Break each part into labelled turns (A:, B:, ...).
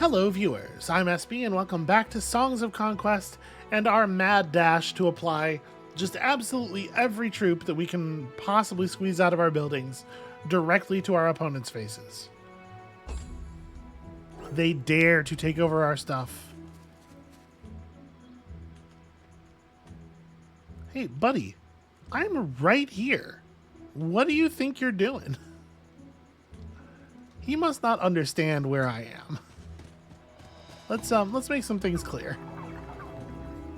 A: Hello viewers, I'm SB and welcome back to Songs of Conquest and our mad dash to apply just absolutely every troop that we can possibly squeeze out of our buildings directly to our opponents' faces. They dare to take over our stuff. Hey buddy, I'm right here. What do you think you're doing? He must not understand where I am. Let's make some things clear.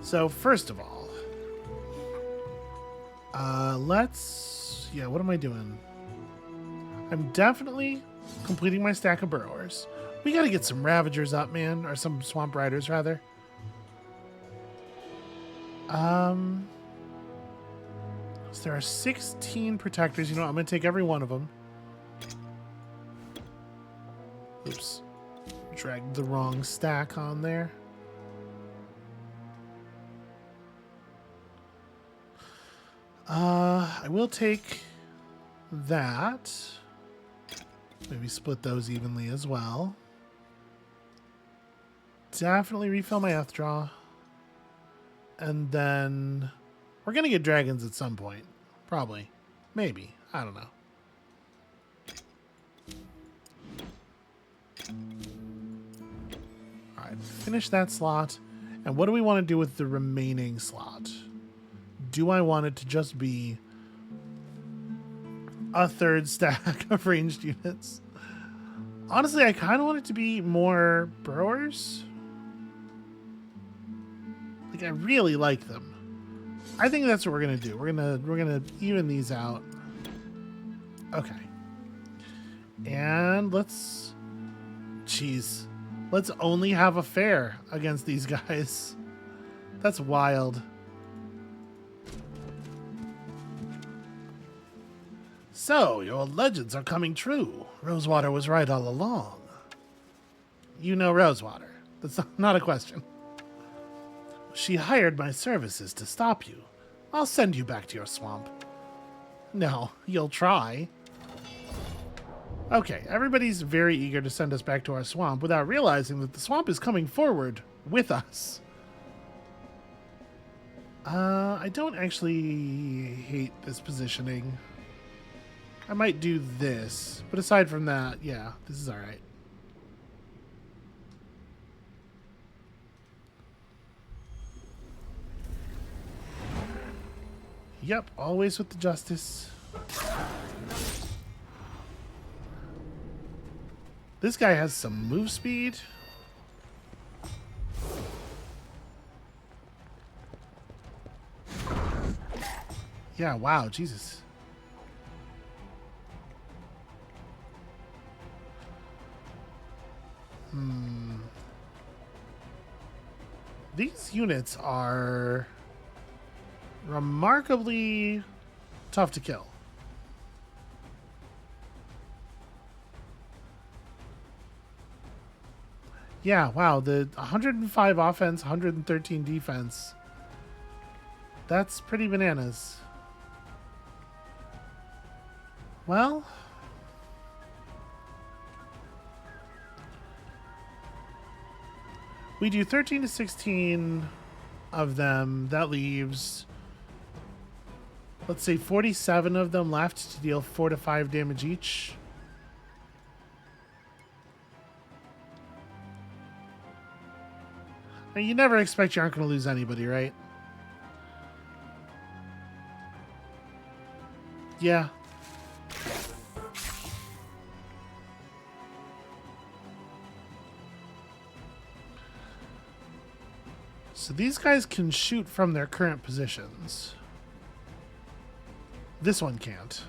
A: So first of all, what am I doing? I'm definitely completing my stack of burrowers. We gotta get some ravagers up, man, or some swamp riders rather. So there are 16 protectors. You know what? I'm gonna take every one of them. Oops. Dragged the wrong stack on there. I will take that. Maybe split those evenly as well. Definitely refill my F draw. And then we're going to get dragons at some point. Probably. Maybe. I don't know. Alright, finish that slot. And what do we want to do with the remaining slot? Do I want it to just be a third stack of ranged units? Honestly, I kind of want it to be more burrowers. Like, I really like them. I think that's what we're gonna do. We're gonna even these out. Okay. And let's only have a fair against these guys. That's wild. So, your legends are coming true. Rosewater was right all along. You know Rosewater. That's not a question. She hired my services to stop you. I'll send you back to your swamp. No, you'll try. Okay, everybody's very eager to send us back to our swamp without realizing that the swamp is coming forward with us. I don't actually hate this positioning. I might do this, but aside from that, yeah, this is all right. Yep, always with the justice. This guy has some move speed. Yeah, wow, Jesus. These units are remarkably tough to kill. Yeah, wow, the 105 offense, 113 defense. That's pretty bananas. Well, we do 13 to 16 of them. That leaves, let's say, 47 of them left to deal 4 to 5 damage each. Now, you never expect you aren't going to lose anybody, right? Yeah. So these guys can shoot from their current positions. This one can't.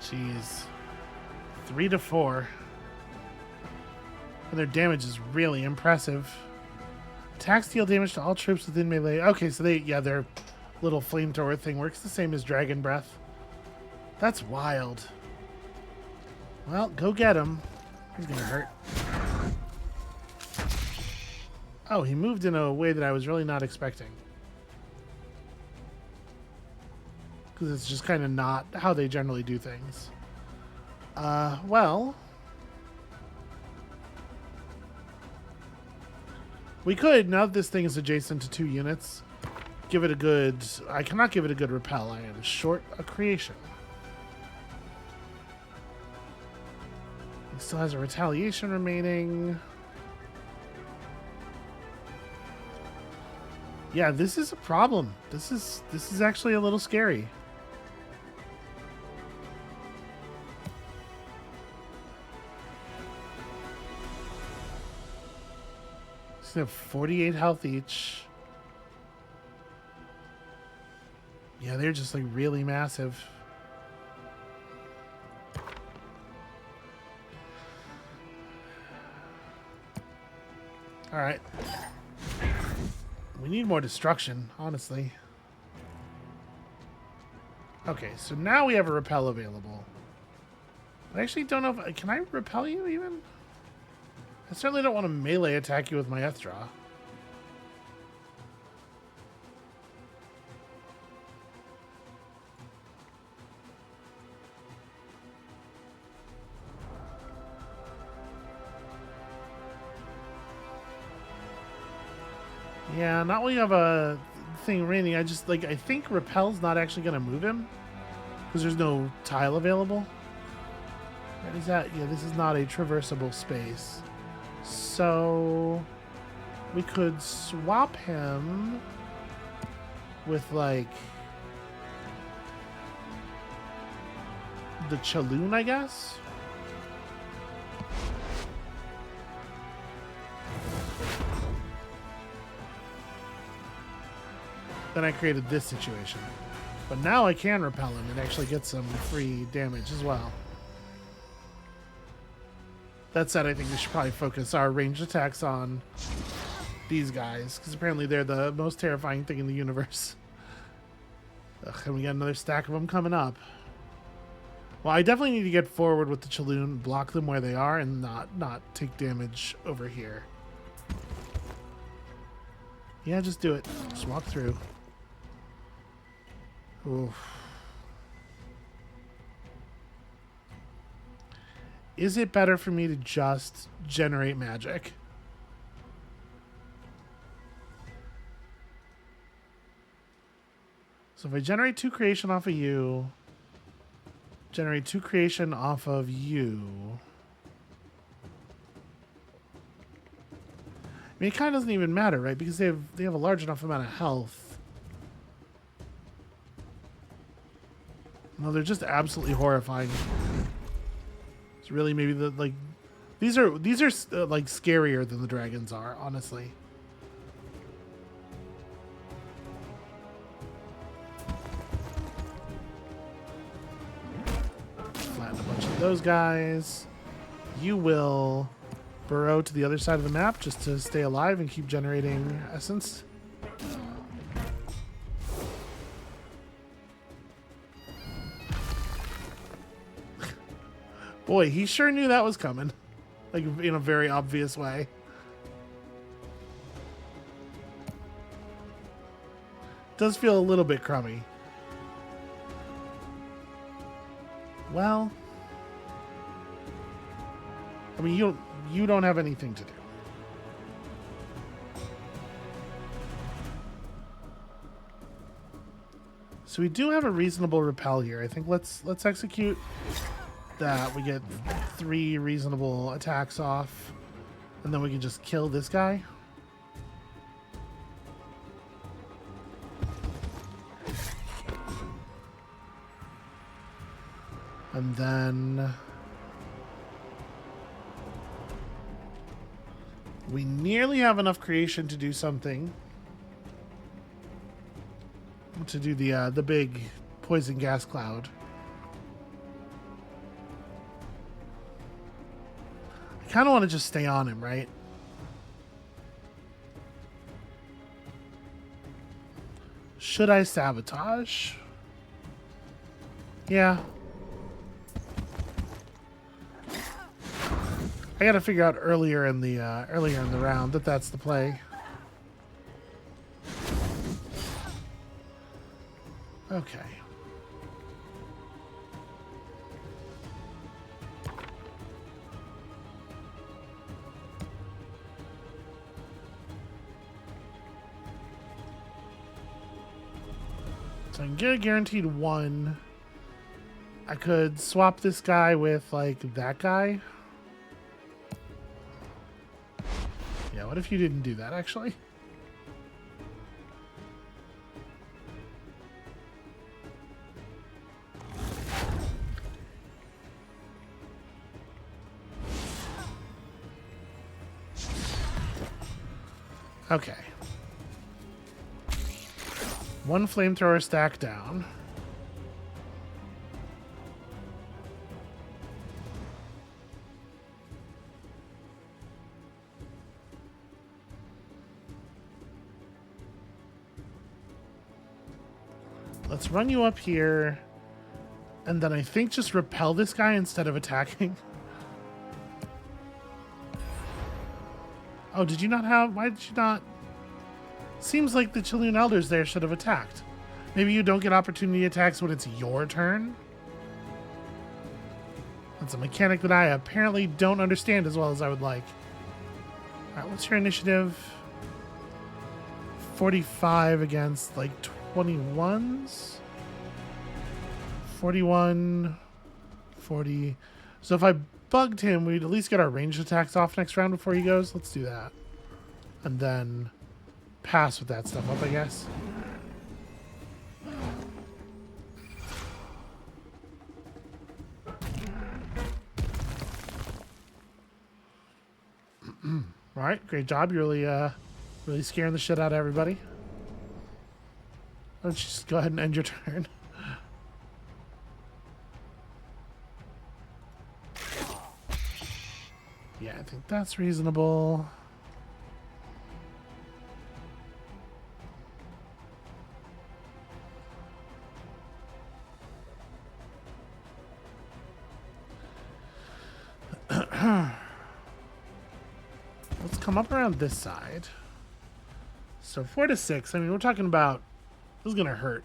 A: Jeez. 3 to 4. And their damage is really impressive. Attacks deal damage to all troops within melee. Okay, so their little flamethrower thing works the same as Dragon Breath. That's wild. Well, go get him. He's gonna hurt. Oh, he moved in a way that I was really not expecting. Because it's just kind of not how they generally do things. Well... we could, now that this thing is adjacent to 2 units, give it a good... I cannot give it a good repel. I am short a creation. He still has a retaliation remaining. Yeah, this is a problem. This is actually a little scary. They have 48 health each. Yeah, they're just like really massive. All right. We need more destruction, honestly. Okay, so now we have a repel available. I actually don't know if... can I repel you even? I certainly don't want to melee attack you with my Ethra. Yeah, not when you have a thing raining. I just, like, I think repel's not actually going to move him. Because there's no tile available. What is that? Yeah, this is not a traversable space. So we could swap him with, like, the Chaloon, I guess. Then I created this situation. But now I can repel him and actually get some free damage as well. That said, I think we should probably focus our ranged attacks on these guys, because apparently they're the most terrifying thing in the universe. Ugh, and we got another stack of them coming up. Well, I definitely need to get forward with the Chaloon, block them where they are, and not take damage over here. Yeah, just do it. Just walk through. Oof. Is it better for me to just generate magic? So if I generate 2 creation off of you, generate 2 creation off of you. I mean, it kind of doesn't even matter, right? Because they have a large enough amount of health. No, they're just absolutely horrifying. It's really maybe the, like, these are like scarier than the dragons are, honestly. Flatten a bunch of those guys. You will burrow to the other side of the map just to stay alive and keep generating essence. Boy, he sure knew that was coming. Like, in a very obvious way. Does feel a little bit crummy. Well, I mean, you don't have anything to do. So we do have a reasonable repel here. I think let's execute that. We get 3 reasonable attacks off, and then we can just kill this guy. And then we nearly have enough creation to do something. To do the big poison gas cloud. I kind of want to just stay on him, right? Should I sabotage? Yeah. I got to figure out earlier in the round that that's the play. Okay. So I can get a guaranteed 1. I could swap this guy with, like, that guy. Yeah, what if you didn't do that, actually? Okay. 1 flamethrower stack down. Let's run you up here, and then I think just repel this guy instead of attacking. Oh, did you not have... Why did you not... Seems like the Chilean Elders there should have attacked. Maybe you don't get opportunity attacks when it's your turn? That's a mechanic that I apparently don't understand as well as I would like. Alright, what's your initiative? 45 against, like, 21s? 41... 40... So if I bugged him, we'd at least get our ranged attacks off next round before he goes. Let's do that. And then pass with that stuff up, I guess. All right, great job. You're really scaring the shit out of everybody. Why don't you just go ahead and end your turn? Yeah, I think that's reasonable. Let's come up around this side. So 4 to 6. I mean, we're talking about this is gonna hurt.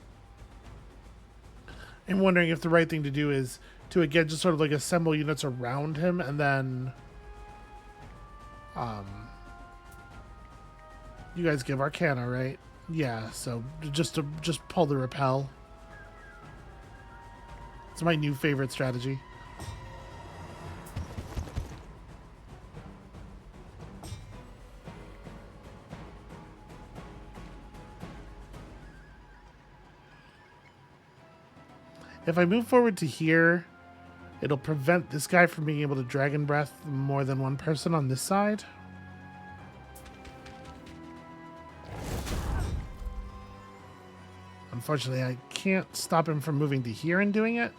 A: I'm wondering if the right thing to do is to again just sort of like assemble units around him and then you guys give Arcana, right? Yeah, so just pull the repel. It's my new favorite strategy. If I move forward to here, it'll prevent this guy from being able to Dragon Breath more than one person on this side. Unfortunately, I can't stop him from moving to here and doing it.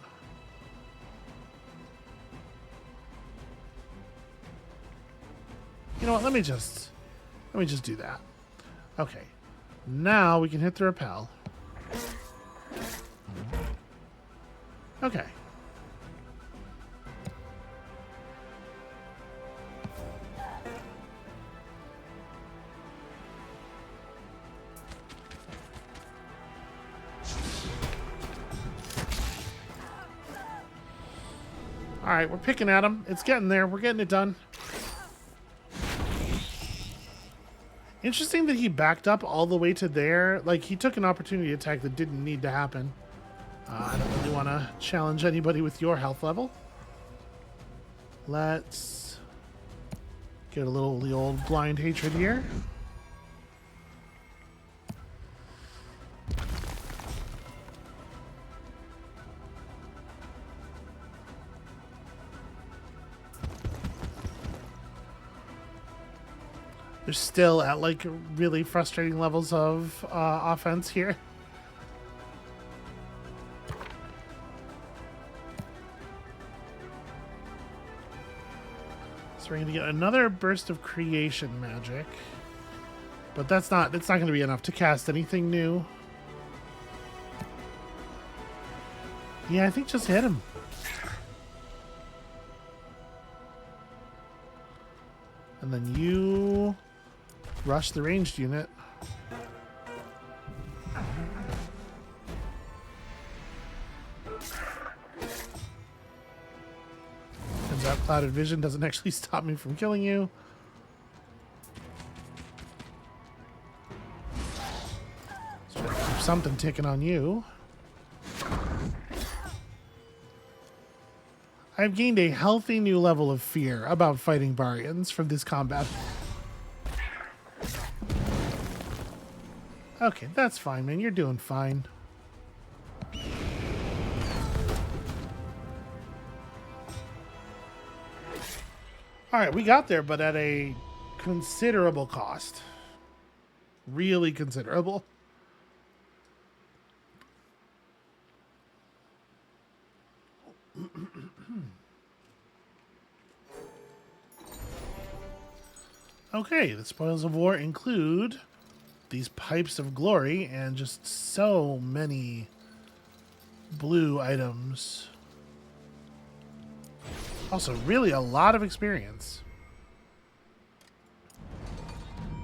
A: You know what? Let me just do that. Okay. Now we can hit the repel. Okay. All right, we're picking at him. It's getting there. We're getting it done. Interesting that he backed up all the way to there. Like, he took an opportunity attack that didn't need to happen. I don't really want to challenge anybody with your health level. Let's get a little the old blind hatred here. They're still at like really frustrating levels of offense here. So we're going to get another burst of creation magic. But it's not going to be enough to cast anything new. Yeah, I think just hit him. And then you rush the ranged unit. Clouded vision doesn't actually stop me from killing you. So keep something ticking on you. I've gained a healthy new level of fear about fighting Barians from this combat. Okay, that's fine, man. You're doing fine. Alright, we got there, but at a considerable cost. Really considerable. Okay, the spoils of war include these pipes of glory and just so many blue items. Also, really a lot of experience.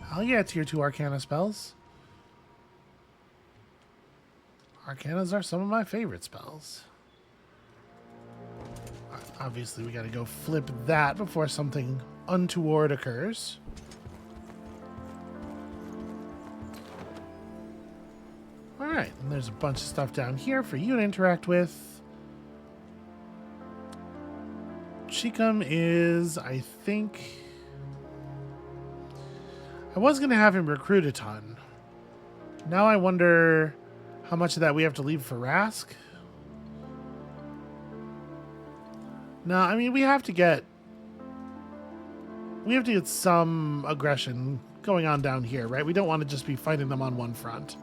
A: Hell yeah, tier 2 Arcana spells. Arcanas are some of my favorite spells. Obviously, we gotta go flip that before something untoward occurs. Alright, and there's a bunch of stuff down here for you to interact with. Shikum is, I think... I was going to have him recruit a ton. Now I wonder how much of that we have to leave for Rask. No, I mean, we have to get some aggression going on down here, right? We don't want to just be fighting them on one front.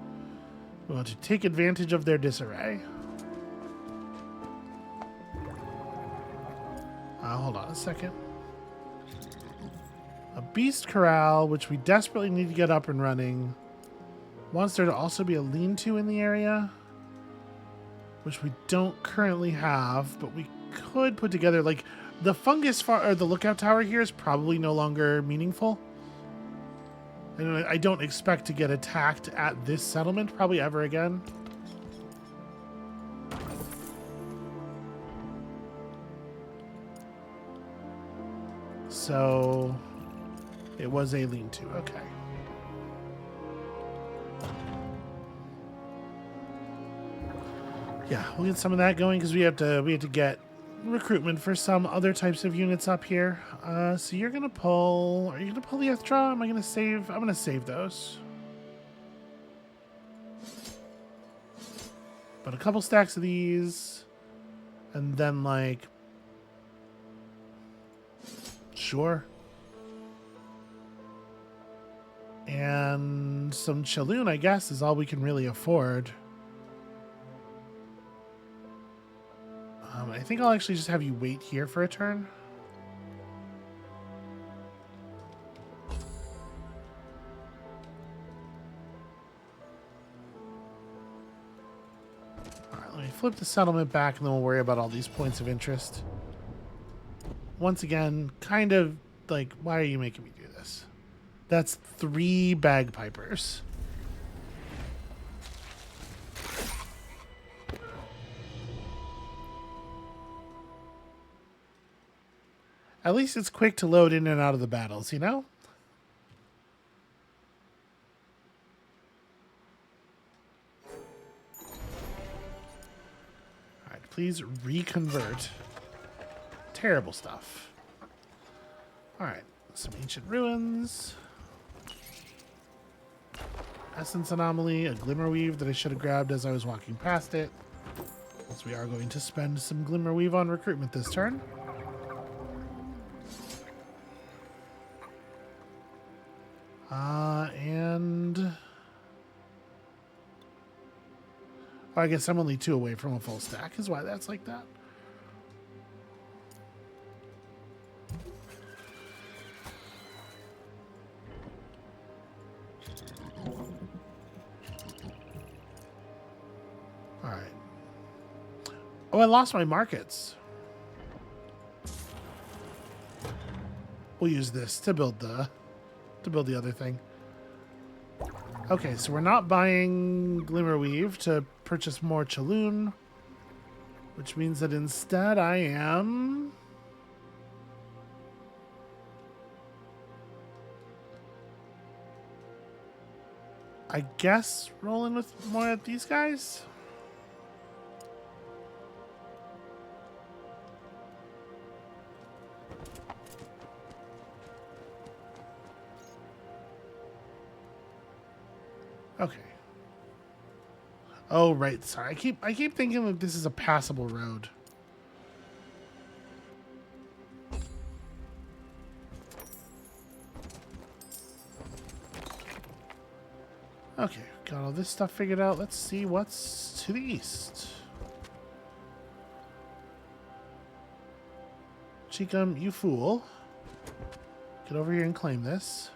A: We want to take advantage of their disarray. Hold on a second. A beast corral, which we desperately need to get up and running. Wants there to also be a lean-to in the area, which we don't currently have, but we could put together, like, the fungus or the lookout tower here is probably no longer meaningful. And I don't expect to get attacked at this settlement probably ever again. So it was a lean-to. Okay. Yeah, we'll get some of that going because we have to get recruitment for some other types of units up here. So you're gonna pull. Are you gonna pull the Ethtra? Am I gonna save? I'm gonna save those. But a couple stacks of these, and then like. Sure. And some Chaloon, I guess, is all we can really afford. I think I'll actually just have you wait here for a turn. Alright, let me flip the settlement back and then we'll worry about all these points of interest. Once again, kind of like, why are you making me do this? That's 3 bagpipers. At least it's quick to load in and out of the battles, you know? Alright, please reconvert. Terrible stuff. Alright, some ancient ruins. Essence anomaly, a glimmerweave that I should have grabbed as I was walking past it. So we are going to spend some glimmerweave on recruitment this turn. And I guess I'm only 2 away from a full stack, is why that's like that. All right. Oh, I lost my markets. We'll use this to build the other thing. Okay, so we're not buying Glimmerweave to purchase more Chaloon, which means that instead I am I guess rolling with more of these guys. Okay. Oh, right. Sorry. I keep thinking that this is a passable road. Okay, got all this stuff figured out. Let's see what's to the east. Cheekum, you fool. Get over here and claim this.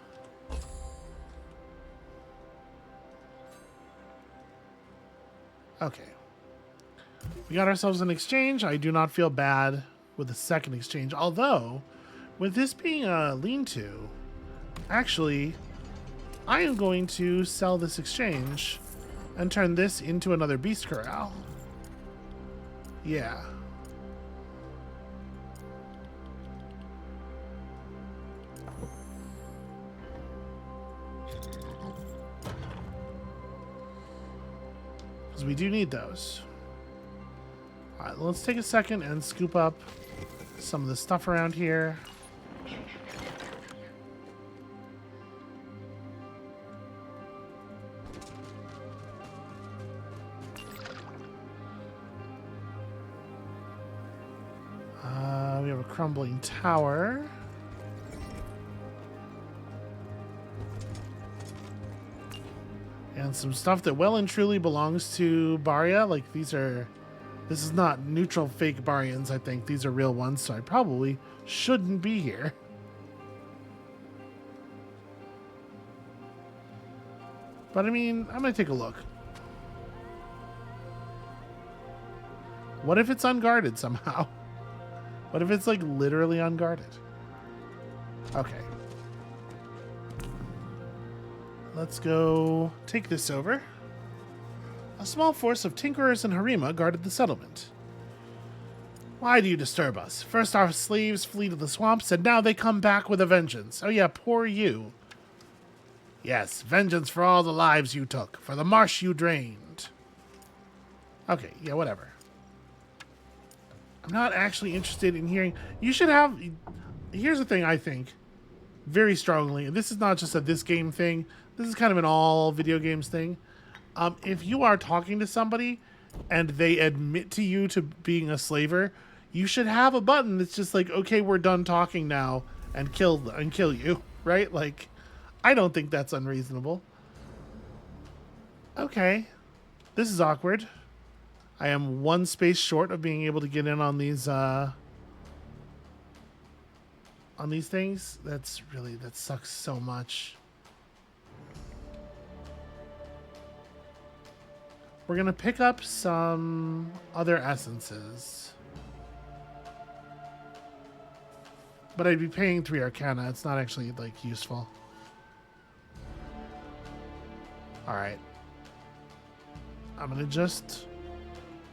A: Okay. We got ourselves an exchange. I do not feel bad with the second exchange. Although, with this being a lean-to, actually, I am going to sell this exchange and turn this into another beast corral. Yeah. Because we do need those. Alright, let's take a second and scoop up some of the stuff around here. We have a crumbling tower. And some stuff that well and truly belongs to Baria. Like this is not neutral fake Barians, I think. These are real ones, so I probably shouldn't be here. But I mean, I'm gonna take a look. What if it's unguarded somehow? What if it's like literally unguarded? Okay. Let's go take this over. A small force of tinkerers and harima guarded the settlement. Why do you disturb us? First our slaves flee to the swamps, and now they come back with a vengeance. Oh yeah, poor you. Yes, vengeance for all the lives you took, for the marsh you drained. Okay, yeah, whatever. I'm not actually interested in hearing... You should have... Here's the thing I think very strongly, and this is not just a this game thing, this is kind of an all video games thing. If you are talking to somebody and they admit to you to being a slaver, you should have a button that's just like, okay, we're done talking now, and kill you, right? Like, I don't think that's unreasonable. Okay, this is awkward. I am one space short of being able to get in on these things. That sucks so much. We're gonna pick up some other essences. But I'd be paying 3 Arcana. It's not actually, like, useful. Alright. I'm gonna just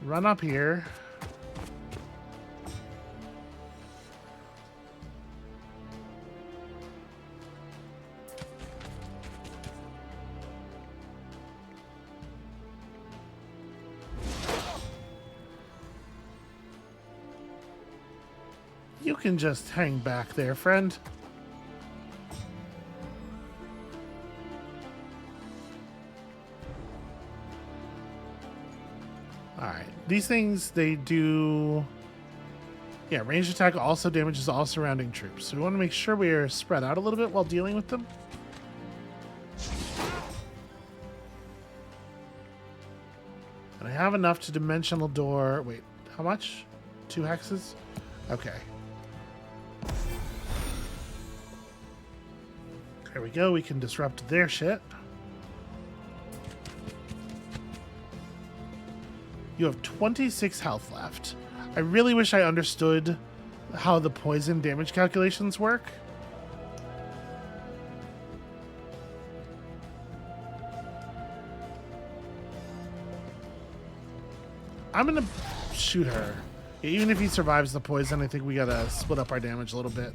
A: run up here. You can just hang back there, friend. Alright, these things, they do... Yeah, ranged attack also damages all surrounding troops. So we want to make sure we are spread out a little bit while dealing with them. And I have enough to dimensional door... Wait, how much? 2 hexes? Okay. There we go, we can disrupt their shit. You have 26 health left. I really wish I understood how the poison damage calculations work. I'm gonna shoot her. Even if he survives the poison, I think we gotta split up our damage a little bit.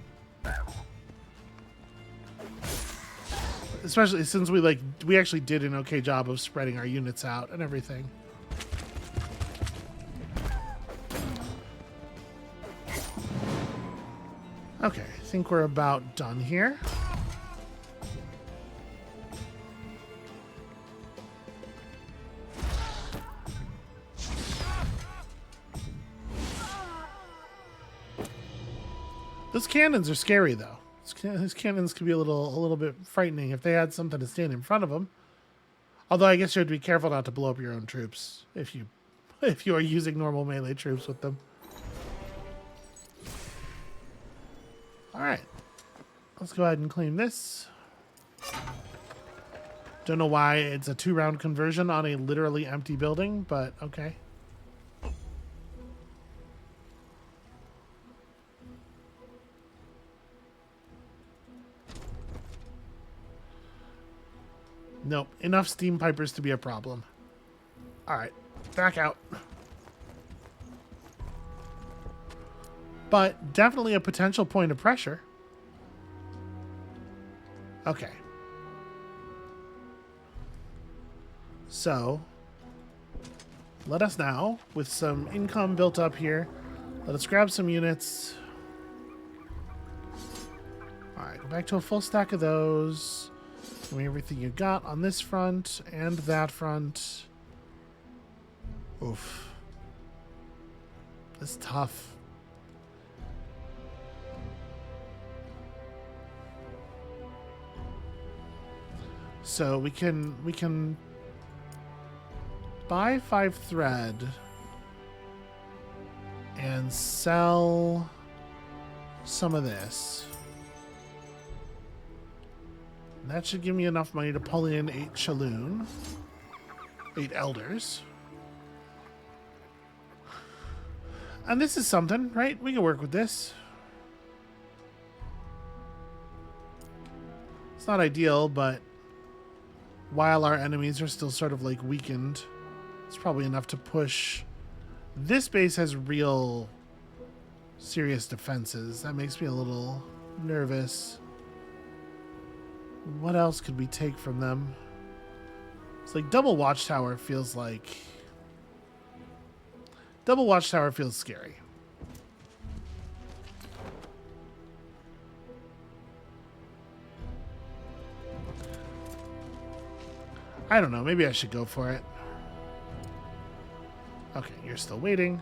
A: Especially since we actually did an okay job of spreading our units out and everything. Okay, I think we're about done here. Those cannons are scary, though. These cannons could be a little bit frightening if they had something to stand in front of them. Although I guess you have to be careful not to blow up your own troops if you are using normal melee troops with them. All right, let's go ahead and claim this. Don't know why it's a 2-round conversion on a literally empty building, but okay. Nope, enough steam pipers to be a problem. All right, back out. But definitely a potential point of pressure. Okay. So, let us now, with some income built up here, let us grab some units. All right, go back to a full stack of those. Give me everything you got on this front and that front. Oof. This is tough. So we can buy 5 thread and sell some of this. And that should give me enough money to pull in 8 Chaloon, 8 elders. And this is something, right? We can work with this. It's not ideal, but while our enemies are still sort of like weakened, it's probably enough to push. This base has real serious defenses. That makes me a little nervous. What else could we take from them? It's like double watchtower feels like... Double watchtower feels scary. I don't know. Maybe I should go for it. Okay, you're still waiting.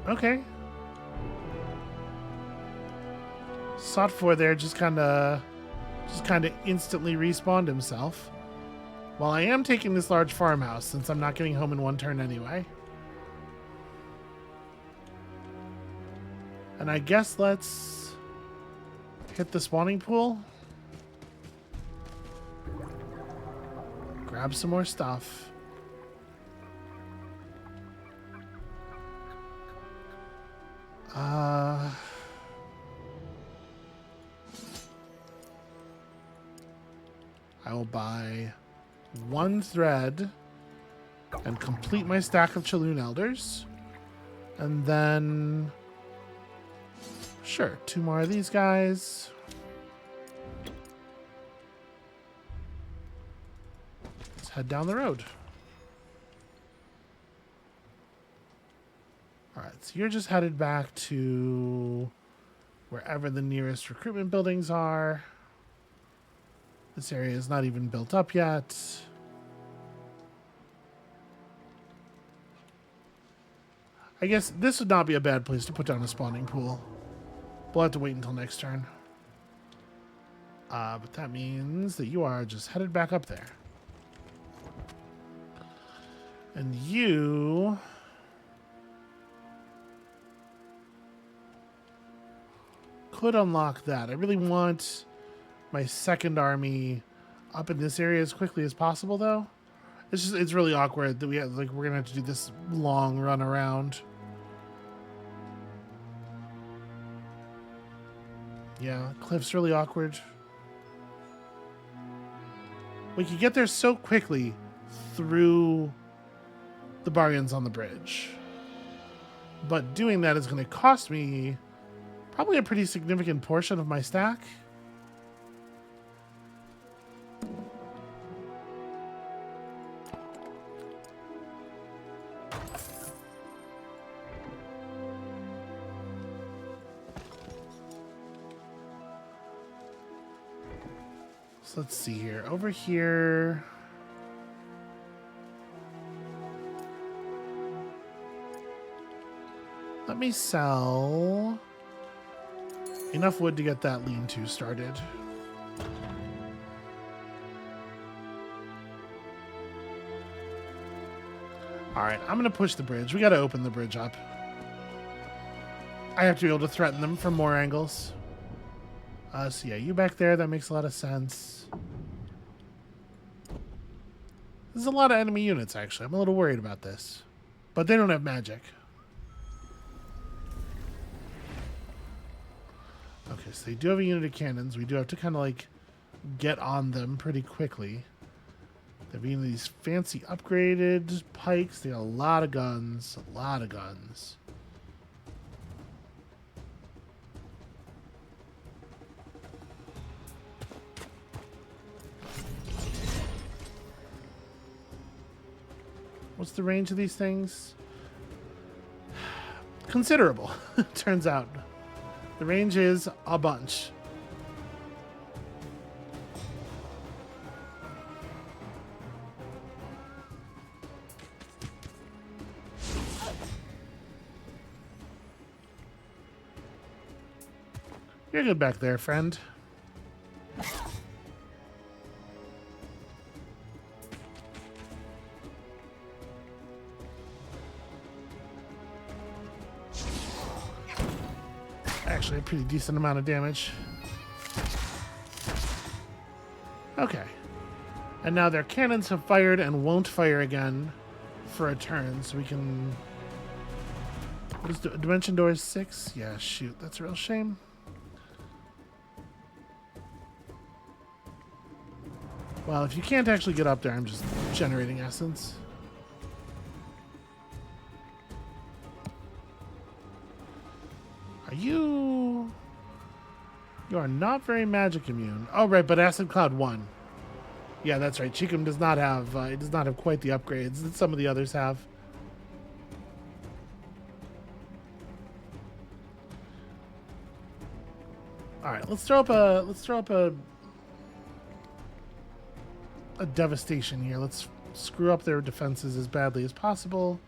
A: Okay. Sought for there just kind of instantly respawned himself. Well, I am taking this large farmhouse since I'm not getting home in one turn anyway. And I guess let's hit the spawning pool. Grab some more stuff. I will buy 1 thread and complete my stack of Chaloon elders. And then, sure, 2 more of these guys. Let's head down the road. All right, so you're just headed back to wherever the nearest recruitment buildings are. This area is not even built up yet. I guess this would not be a bad place to put down a spawning pool. We'll have to wait until next turn. But that means that you are just headed back up there. And you... could unlock that. I really want my second army up in this area as quickly as possible, though. It's really awkward that we're gonna have to do this long run around. Yeah, cliff's really awkward. We could get there so quickly through the bargains on the bridge. But doing that is going to cost me probably a pretty significant portion of my stack. So let's see here. Over here. Let me sell enough wood to get that lean-to started. All right, I'm going to push the bridge. We got to open the bridge up. I have to be able to threaten them from more angles. So yeah, you back there, that makes a lot of sense. There's a lot of enemy units, actually. I'm a little worried about this. But they don't have magic. Okay, so they do have a unit of cannons. We do have to kind of like get on them pretty quickly. They're being these fancy upgraded pikes. They got a lot of guns. A lot of guns. What's the range of these things? Considerable, turns out. The range is a bunch. You're good back there, friend. Actually, a pretty decent amount of damage. Okay. And now their cannons have fired and won't fire again for a turn, so we can... What is the dimension door is 6? Yeah, shoot, that's a real shame. Well, if you can't actually get up there, I'm just generating essence. Are you... You are not very magic immune. Oh, right, but Acid Cloud 1. Yeah, that's right. Cheekum does not have it does not have quite the upgrades that some of the others have. All right, let's throw up a devastation here. Let's screw up their defenses as badly as possible.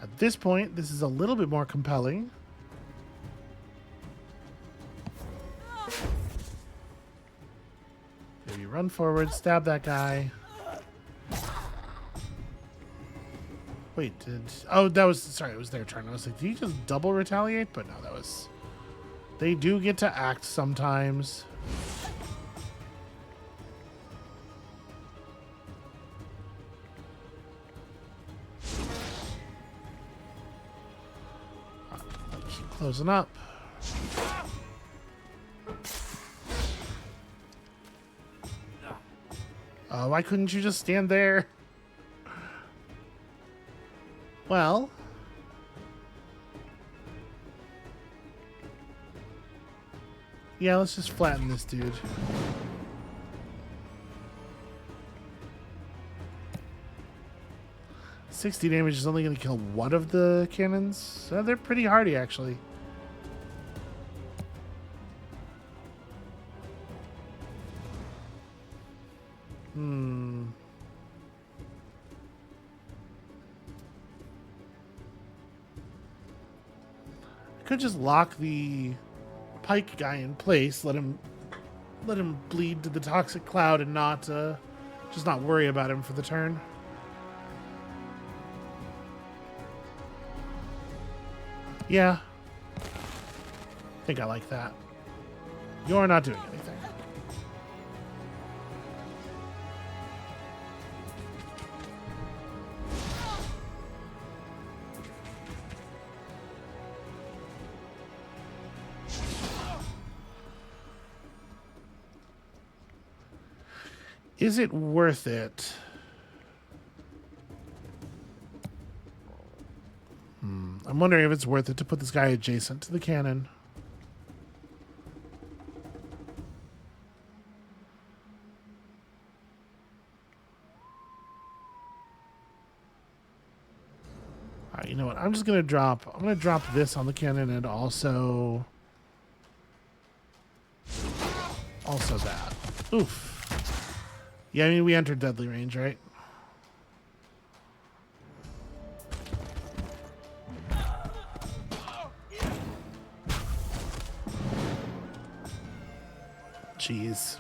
A: At this point, this is a little bit more compelling. Maybe run forward, stab that guy. Wait, oh, that was, sorry, it was their turn. I was like, did he just double retaliate? But no, that was, they do get to act sometimes. Keep closing up. Why couldn't you just stand there? Well, yeah, let's just flatten this dude. $60 damage is only going to kill one of the cannons. So they're pretty hardy, actually. Could just lock the pike guy in place, let him bleed to the toxic cloud, and not just not worry about him for the turn. Yeah, I think I like that. You're not doing anything. Is it worth it? I'm wondering if it's worth it to put this guy adjacent to the cannon. All right, you know what? I'm gonna drop this on the cannon and also that. Oof. Yeah, I mean, we entered deadly range, right? Jeez.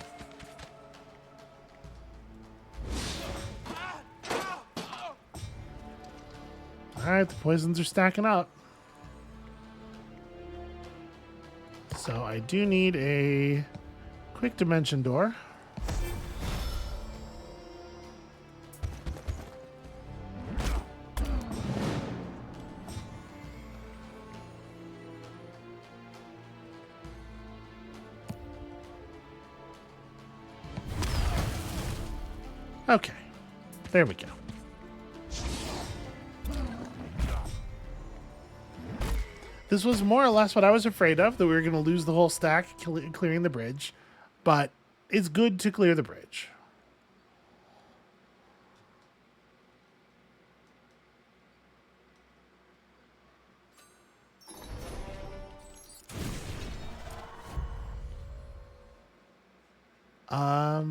A: Alright, the poisons are stacking up. So I do need a quick dimension door. Okay, there we go. This was more or less what I was afraid of, that we were going to lose the whole stack clearing the bridge, but it's good to clear the bridge.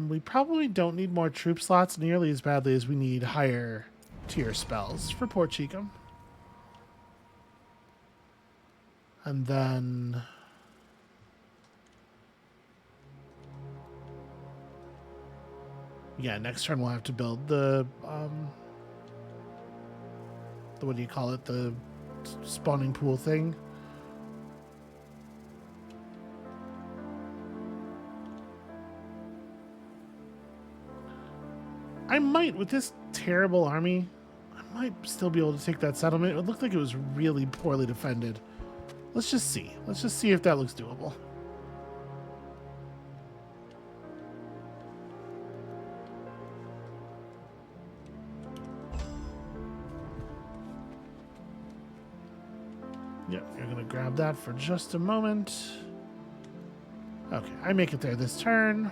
A: We probably don't need more troop slots nearly as badly as we need higher tier spells for Port Cheekham. And then yeah, next turn we'll have to build the what do you call it? The spawning pool thing. I might, with this terrible army, I might still be able to take that settlement. It looked like it was really poorly defended. Let's just see. Let's just see if that looks doable. Yep, you're going to grab that for just a moment. Okay, I make it there this turn.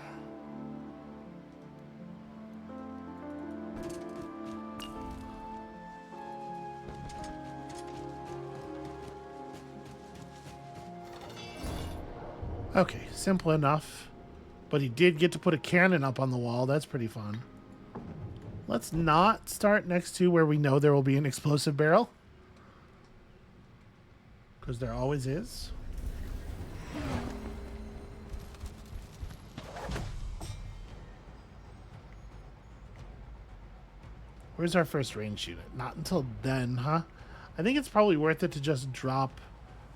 A: Okay, simple enough. But he did get to put a cannon up on the wall. That's pretty fun. Let's not start next to where we know there will be an explosive barrel. Because there always is. Where's our first range unit? Not until then, huh? I think it's probably worth it to just drop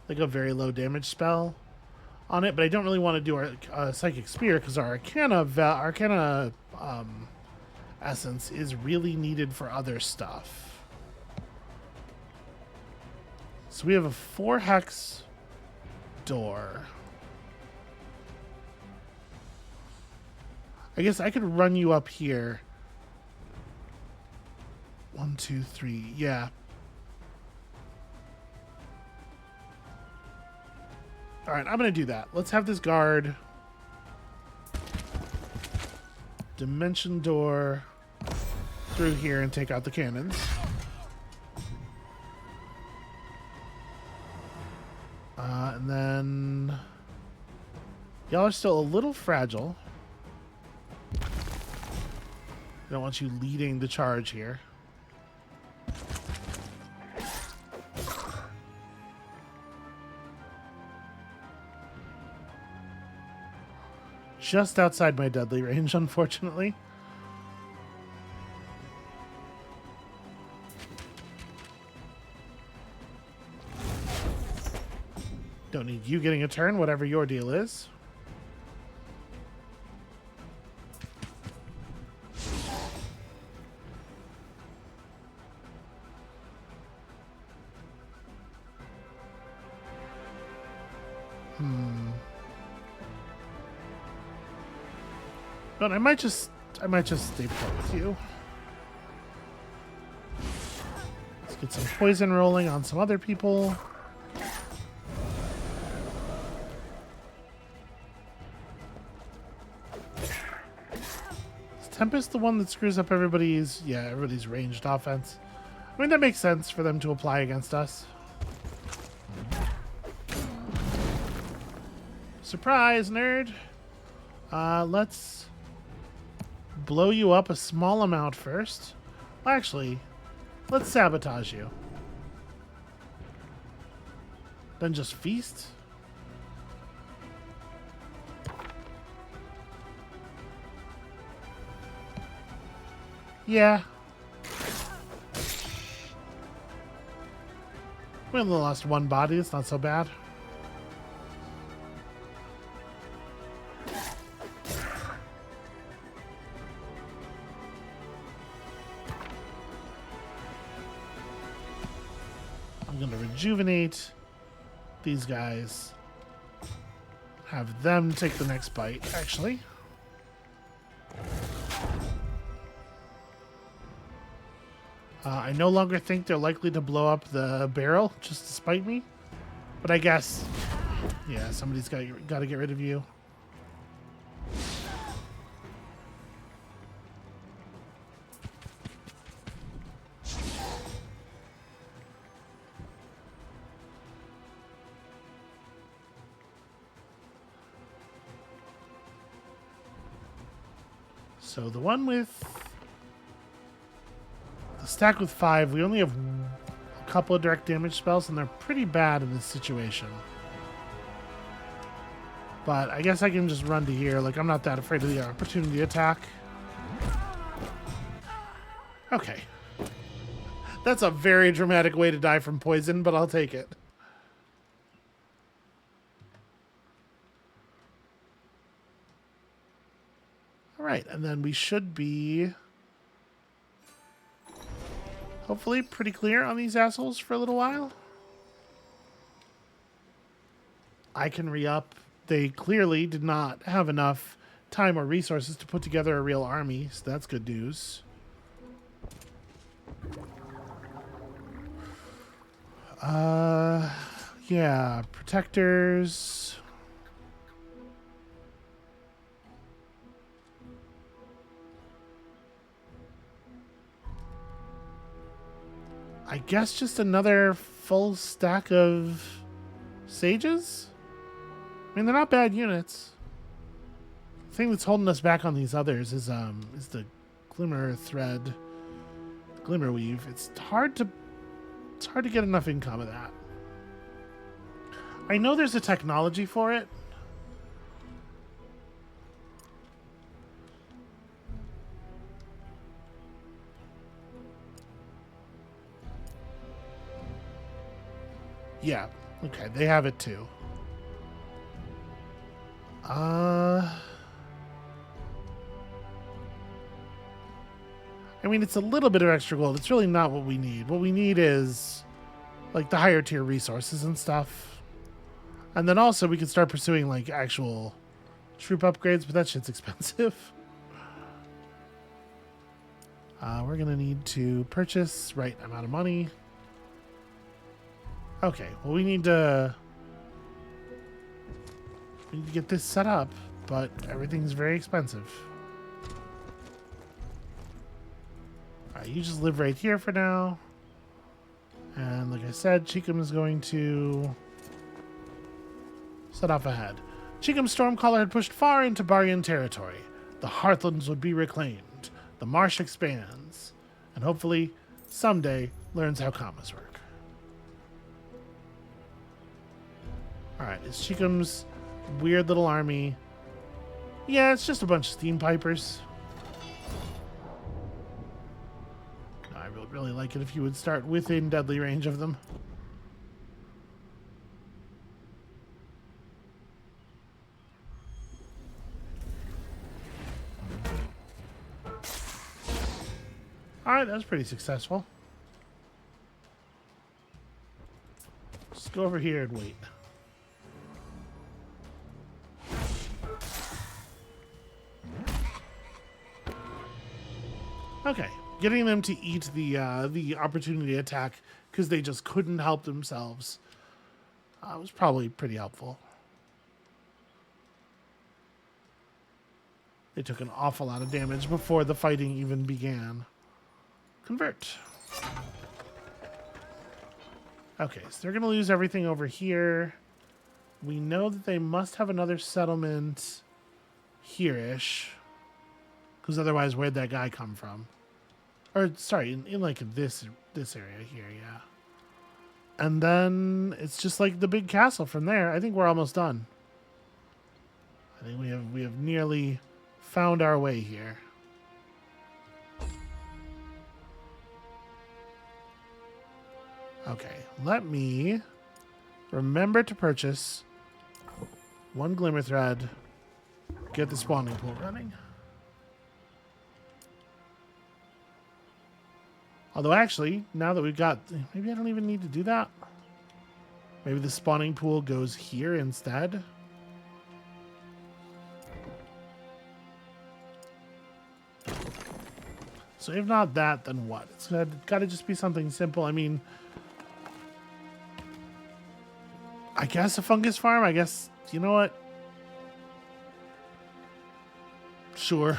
A: like a very low damage spell on it, but I don't really want to do our Psychic Spear because our Arcana essence is really needed for other stuff. So we have a 4 hex door. I guess I could run you up here. 1, 2, 3, yeah. All right, I'm going to do that. Let's have this guard. Dimension door through here and take out the cannons. And then y'all are still a little fragile. I don't want you leading the charge here. Just outside my deadly range, unfortunately. Don't need you getting a turn, whatever your deal is. But I might just I might just stay put with you. Let's get some poison rolling on some other people. Is Tempest the one that screws up everybody's ranged offense? I mean, that makes sense for them to apply against us. Surprise, nerd! Let's blow you up a small amount first. Well, actually, let's sabotage you. Then just feast? Yeah. We only lost one body, it's not so bad. I'm gonna rejuvenate these guys. Have them take the next bite, actually. I no longer think they're likely to blow up the barrel, just to spite me. But I guess, yeah, somebody's got to get rid of you. So the one with the stack with 5, we only have a couple of direct damage spells, and they're pretty bad in this situation. But I guess I can just run to here. Like, I'm not that afraid of the opportunity attack. Okay. That's a very dramatic way to die from poison, but I'll take it. All right, and then we should be hopefully pretty clear on these assholes for a little while. I can re-up. They clearly did not have enough time or resources to put together a real army, so that's good news. Yeah, protectors. I guess just another full stack of sages? I mean, they're not bad units. The thing that's holding us back on these others is the glimmer thread, the glimmer weave. It's hard to get enough income of that. I know there's a technology for it. Yeah, okay, they have it too. I mean, it's a little bit of extra gold. It's really not what we need. What we need is, like, the higher tier resources and stuff. And then also we can start pursuing, like, actual troop upgrades, but that shit's expensive. We're going to need to purchase. Right, I'm out of money. Okay, well, we need to get this set up, but everything's very expensive. Alright, you just live right here for now. And like I said, Cheekham is going to set off ahead. Cheekham's Stormcaller had pushed far into Baryan territory. The Heartlands would be reclaimed. The marsh expands. And hopefully, someday, learns how commas work. Alright, it's Cheekham's weird little army. Yeah, it's just a bunch of steam pipers. I would really like it if you would start within deadly range of them. Alright, that was pretty successful. Just go over here and wait. Okay, getting them to eat the opportunity attack because they just couldn't help themselves was probably pretty helpful. They took an awful lot of damage before the fighting even began. Convert. Okay, so they're going to lose everything over here. We know that they must have another settlement here-ish. Because otherwise, where'd that guy come from? Or, sorry, in like this area here, yeah. And then it's just like the big castle from there. I think we're almost done. I think we have nearly found our way here. Okay, let me remember to purchase one glimmer thread, get the spawning pool running. Although actually, now that we've got, maybe I don't even need to do that. Maybe the spawning pool goes here instead. So if not that, then what? It's got to just be something simple. I mean, I guess a fungus farm. I guess, you know what? Sure.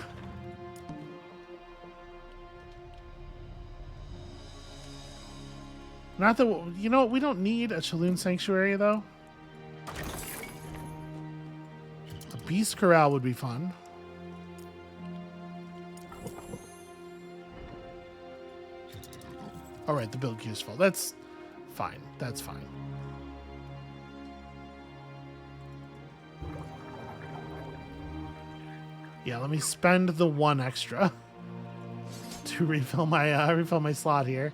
A: Not that, you know what? We don't need a Chaloon Sanctuary, though. A Beast Corral would be fun. All right, the build queue is full. That's fine. That's fine. Yeah, let me spend the one extra to refill my slot here.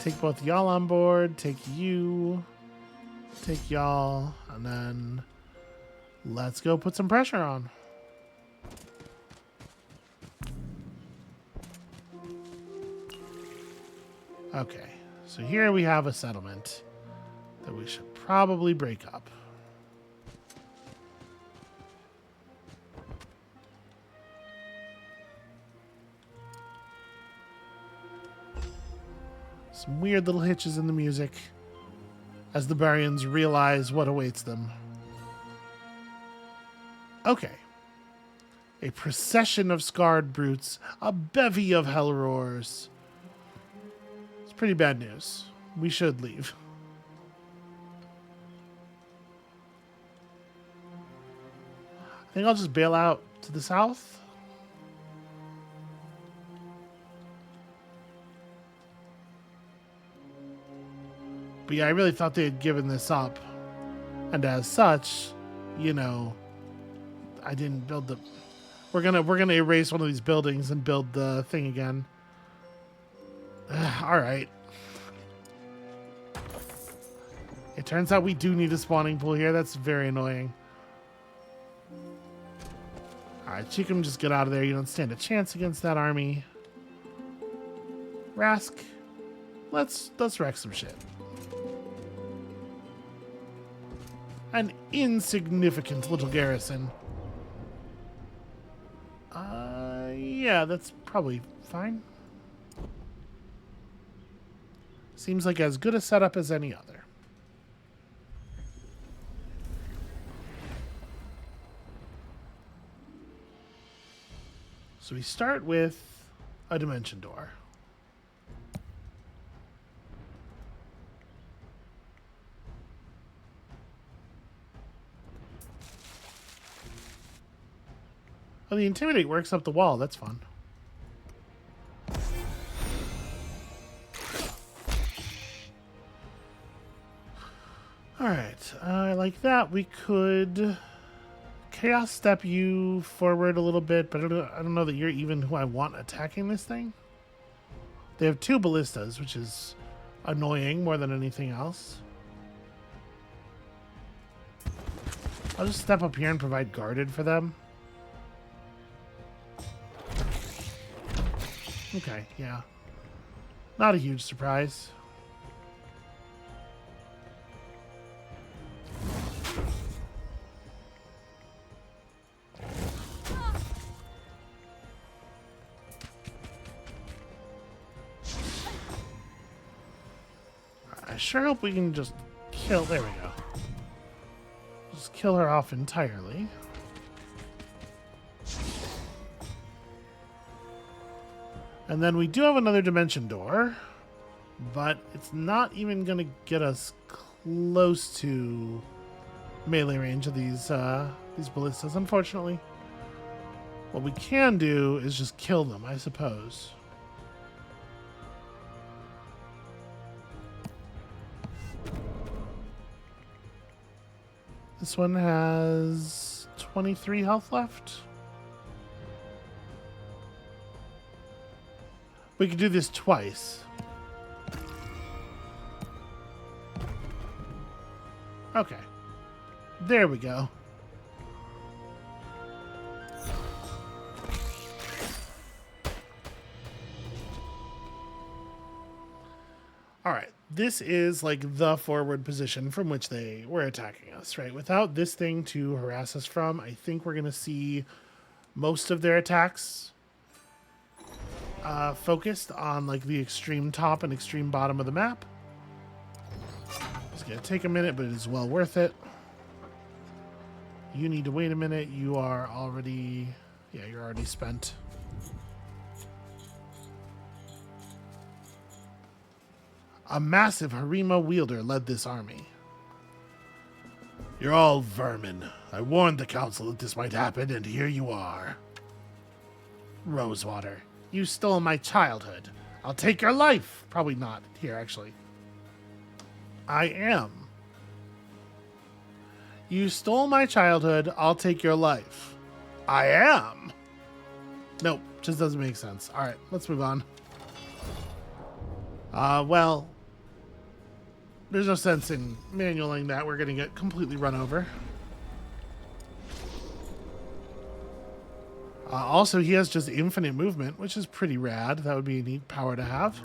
A: Take both y'all on board. Take you. Take y'all, and then let's go put some pressure on. Okay, so here we have a settlement that we should probably break up. Some weird little hitches in the music as the Baryons realize what awaits them. Okay. A procession of scarred brutes, a bevy of hell roars. It's pretty bad news. We should leave. I think I'll just bail out to the south. But yeah, I really thought they had given this up. And as such, you know, I didn't build the... We're gonna erase one of these buildings and build the thing again. All right. It turns out we do need a spawning pool here. That's very annoying. All right, Chikum, just get out of there. You don't stand a chance against that army. Rask, let's wreck some shit. An insignificant little garrison. Yeah, that's probably fine. Seems like as good a setup as any other. So we start with a dimension door. Oh, the Intimidate works up the wall. That's fun. Alright, like that, we could Chaos Step you forward a little bit, but I don't know that you're even who I want attacking this thing. They have 2 ballistas, which is annoying more than anything else. I'll just step up here and provide guarded for them. Okay, yeah. Not a huge surprise. I sure hope we can just kill... There we go. Just kill her off entirely. And then we do have another dimension door, but it's not even going to get us close to melee range of these ballistas, unfortunately. What we can do is just kill them, I suppose. This one has 23 health left. We could do this twice. Okay. There we go. All right. This is like the forward position from which they were attacking us, right? Without this thing to harass us from, I think we're going to see most of their attacks focused on like the extreme top and extreme bottom of the map. It's going to take a minute, but it is well worth it. You need to wait a minute. You are already... Yeah, you're already spent. A massive Harima wielder led this army. You're all vermin. I warned the council that this might happen, and here you are. Rosewater, you stole my childhood. I'll take your life. Probably not. Here, actually. I am. You stole my childhood. I'll take your life. I am. Nope, just doesn't make sense. All right, let's move on. Well, there's no sense in manualing that. We're going to get completely run over. Also, he has just infinite movement, which is pretty rad. That would be a neat power to have.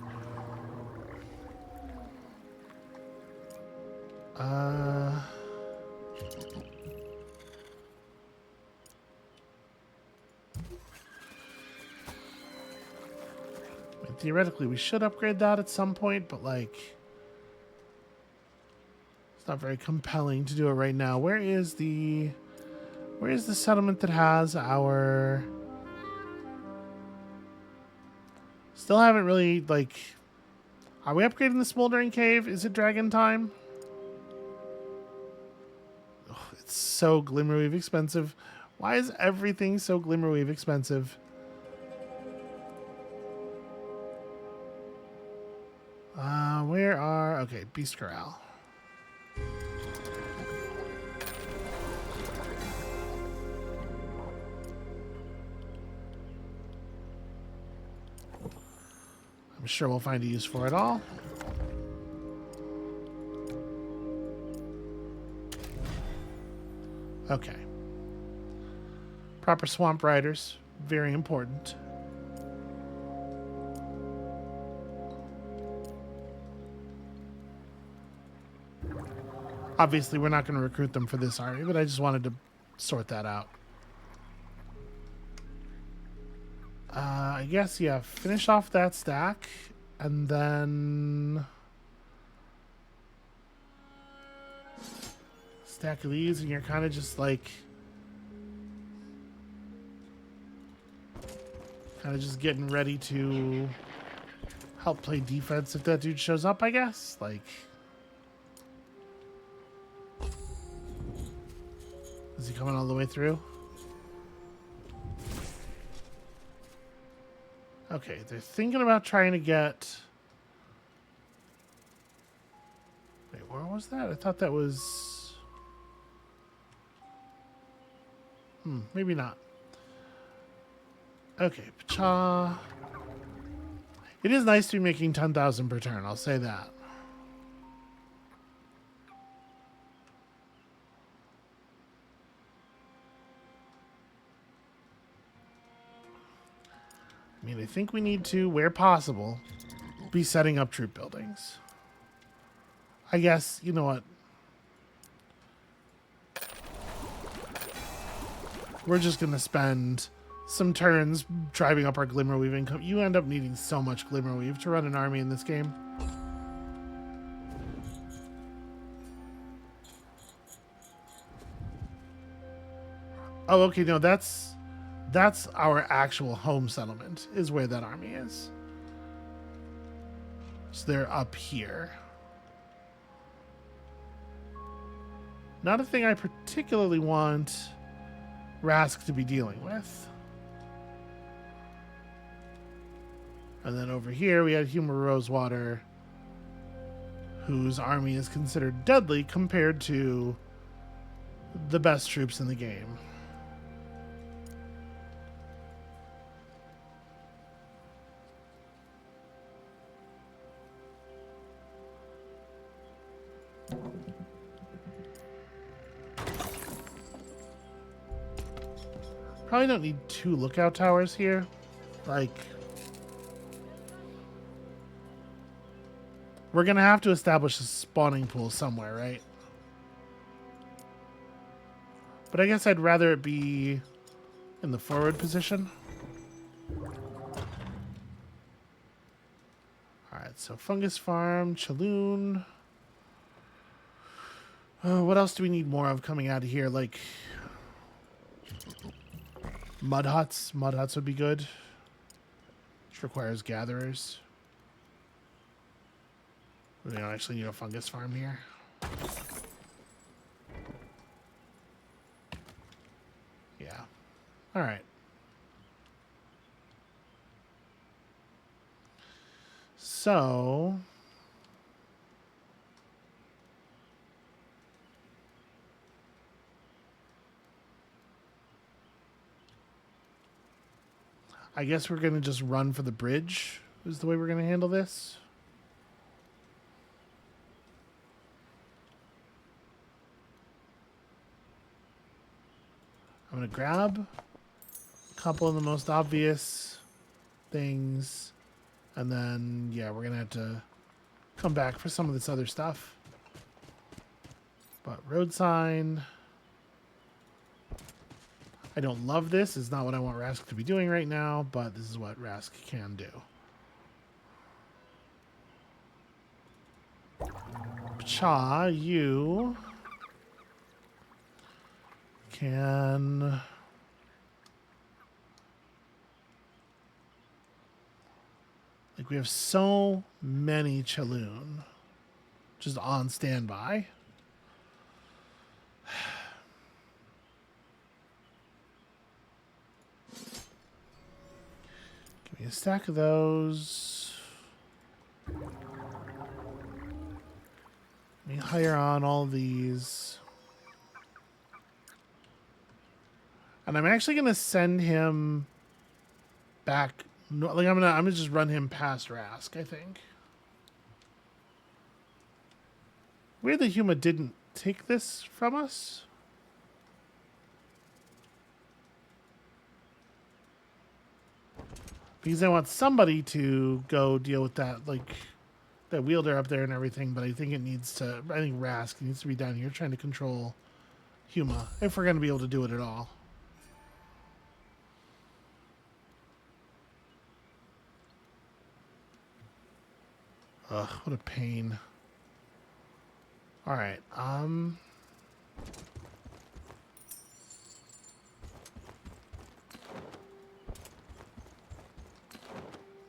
A: Theoretically, we should upgrade that at some point, but like... It's not very compelling to do it right now. Where is the settlement that has our... Still haven't really, like... Are we upgrading the Smoldering Cave? Is it dragon time? Oh, it's so Glimmerweave expensive. Why is everything so Glimmerweave expensive? Where are... Okay, Beast Corral. I'm sure we'll find a use for it all. Okay. Proper swamp riders. Very important. Obviously, we're not going to recruit them for this army, but I just wanted to sort that out. I guess, yeah, finish off that stack, and then... Stack of these, and you're kind of just, like... Kind of just getting ready to help play defense if that dude shows up, I guess. Like... Is he coming all the way through? Okay, they're thinking about trying to get... Wait, where was that? I thought that was... maybe not. Okay, Pacha. It is nice to be making 10,000 per turn, I'll say that. I mean, I think we need to, where possible, be setting up troop buildings. I guess, you know what? We're just going to spend some turns driving up our Glimmerweave income. You end up needing so much Glimmerweave to run an army in this game. Oh, okay, no, that's our actual home settlement, is where that army is. So they're up here. Not a thing I particularly want Rask to be dealing with. And then over here we had Humor Rosewater, whose army is considered deadly compared to the best troops in the game. Probably don't need 2 lookout towers here. Like, we're going to have to establish a spawning pool somewhere, right? But I guess I'd rather it be in the forward position. Alright, so Fungus Farm, Chaloon. What else do we need more of coming out of here? Like, mud huts. Mud huts would be good. Which requires gatherers. We don't actually need a fungus farm here. Yeah. Alright. So... I guess we're going to just run for the bridge, is the way we're going to handle this. I'm going to grab a couple of the most obvious things, and then, yeah, we're going to have to come back for some of this other stuff. But road sign... I don't love this. It's not what I want Rask to be doing right now, but this is what Rask can do. Cha, you can... Like, we have so many Chaloon just on standby. Give me a stack of those. Let me hire on all these. And I'm actually gonna send him back. Like I'm gonna just run him past Rask, I think. Weird that Huma didn't take this from us. Because I want somebody to go deal with that, like, that wielder up there and everything, but I think it needs to, I think Rask needs to be down here trying to control Huma, if we're going to be able to do it at all. Ugh, what a pain. Alright,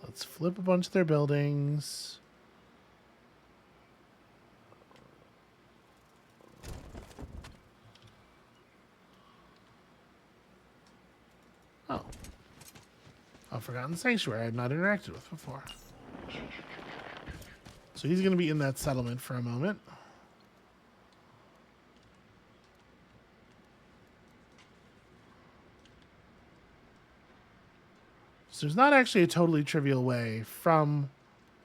A: let's flip a bunch of their buildings. Oh. A Forgotten Sanctuary I've not interacted with before. So he's going to be in that settlement for a moment. So there's not actually a totally trivial way from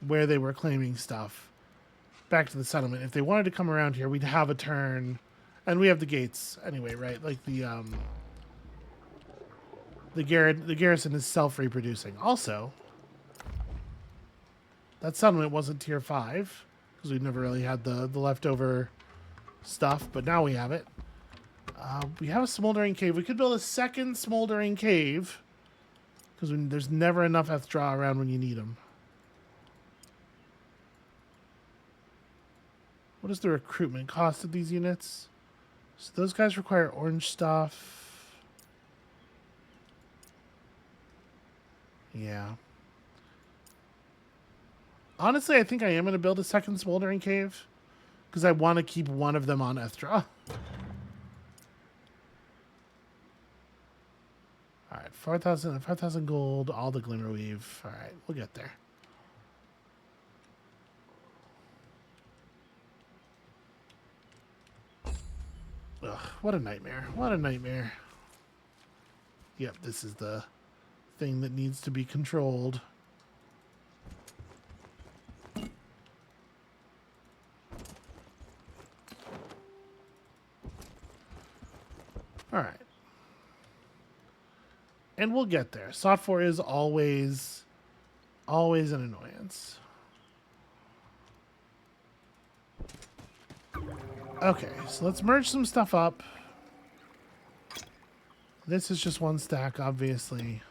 A: where they were claiming stuff back to the settlement. If they wanted to come around here, we'd have a turn, and we have the gates anyway, right? Like the garrison is self-reproducing. Also, that settlement wasn't tier 5 because we never really had the leftover stuff, but now we have it. We have a smoldering cave. We could build a second smoldering cave because there's never enough Ethdraw around when you need them. What is the recruitment cost of these units? So those guys require orange stuff. Yeah. Honestly, I think I am going to build a second smoldering cave because I want to keep one of them on Ethra. All right, 5,000 gold, all the glimmer weave. All right, we'll get there. Ugh, what a nightmare. What a nightmare. Yep, this is the thing that needs to be controlled. All right. And we'll get there. SOT 4 is always an annoyance. Okay, so let's merge some stuff up. This is just one stack, obviously.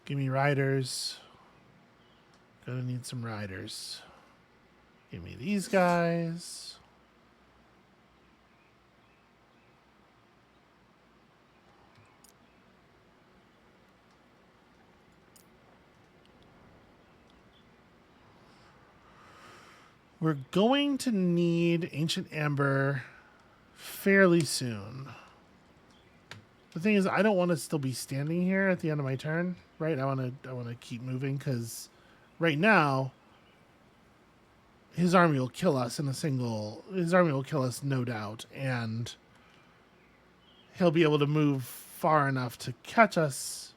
A: Give me riders. Gonna need some riders. Give me these guys. We're going to need Ancient Amber fairly soon. The thing is, I don't want to still be standing here at the end of my turn, right? I want to keep moving because right now his army will kill us in a single. His army will kill us, no doubt, and he'll be able to move far enough to catch us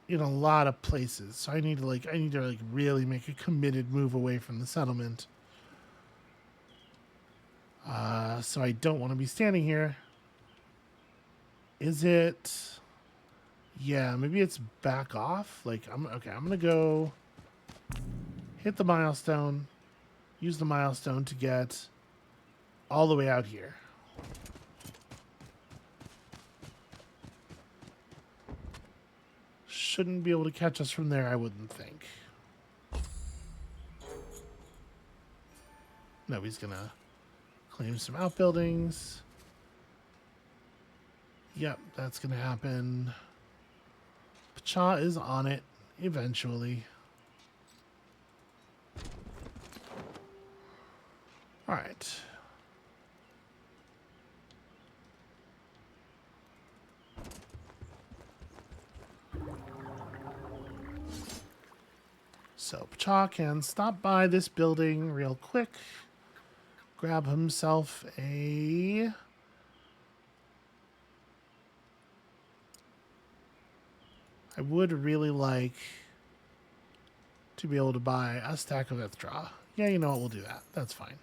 A: in a lot of places. So I need to really make a committed move away from the settlement. So I don't want to be standing here. Is it? Yeah, maybe it's back off. Like, I'm going to go hit the milestone, use the milestone to get all the way out here. Shouldn't be able to catch us from there, I wouldn't think. No, he's going to claim some outbuildings. Yep, that's going to happen. Pacha is on it eventually. All right. So Pacha can stop by this building real quick. Grab himself a... I would really like to be able to buy a stack of Ithra. Yeah, you know what? We'll do that. That's fine.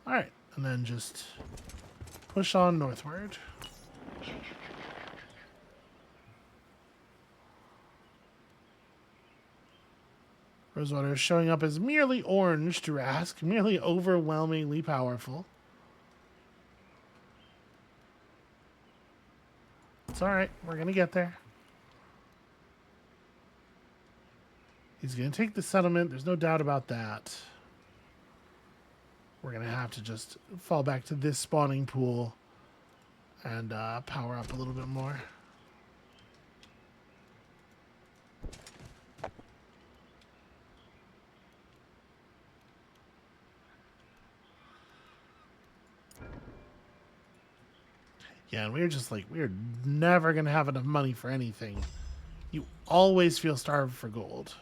A: All right. And then just push on northward. Rosewater is showing up as merely orange to Rask, merely overwhelmingly powerful. It's alright, we're gonna get there. He's gonna take the settlement, there's no doubt about that. We're gonna have to just fall back to this spawning pool and power up a little bit more. Yeah, and we were just like, we're never going to have enough money for anything. You always feel starved for gold.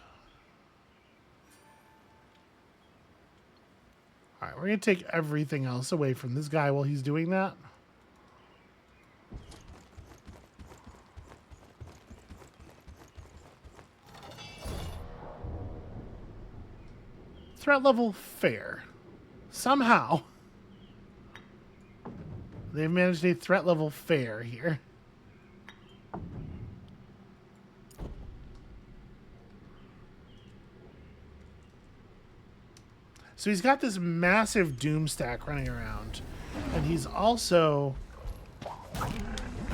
A: All right, we're going to take everything else away from this guy while he's doing that. Threat level fair. Somehow they've managed a threat level fair here. So he's got this massive doom stack running around, and he's also